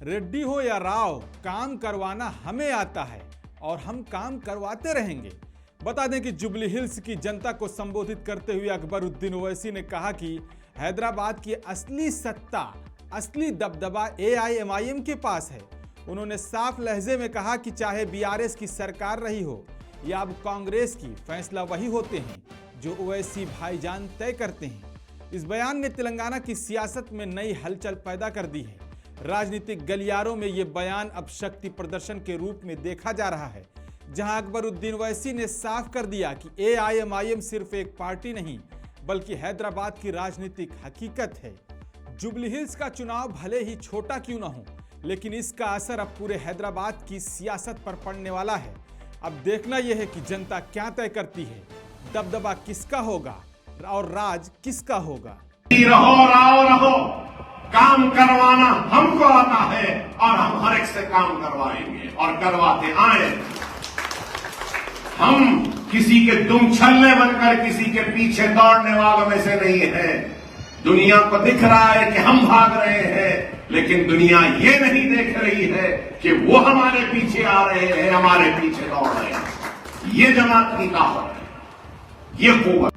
रेड्डी हो या राव, काम करवाना हमें आता है और हम काम करवाते रहेंगे। बता दें कि जुबली हिल्स की जनता को संबोधित करते हुए अकबरुद्दीन ओवैसी ने कहा कि हैदराबाद की असली सत्ता, असली दबदबा AIMIM के पास है। उन्होंने साफ लहजे में कहा कि चाहे BRS की सरकार रही हो या अब कांग्रेस की, फैसला वही होते हैं जो ओवैसी भाईजान तय करते हैं। इस बयान ने तेलंगाना की सियासत में नई हलचल पैदा कर दी है। राजनीतिक गलियारों में ये बयान अब शक्ति प्रदर्शन के रूप में देखा जा रहा है, जहां अकबरुद्दीन ओवैसी ने साफ कर दिया कि AIMIM सिर्फ एक पार्टी नहीं बल्कि हैदराबाद की राजनीतिक हकीकत है। जुबली हिल्स का चुनाव भले ही छोटा क्यों न हो, लेकिन इसका असर अब पूरे हैदराबाद की सियासत पर पड़ने वाला है। अब देखना यह है कि जनता क्या तय करती है, दबदबा किसका होगा और राज किसका होगा। रहो, काम करवाना हमको आता है और हम हर एक से काम करवाएंगे और करवाते आए। हम किसी के दुम छल्ले बनकर किसी के पीछे दौड़ने वालों में से नहीं है। दुनिया को दिख रहा है कि हम भाग रहे हैं, लेकिन दुनिया ये नहीं देख रही है कि वो हमारे पीछे आ रहे हैं, हमारे पीछे दौड़ रहे हैं। ये जमात की ताकत है, ये कुव्वत।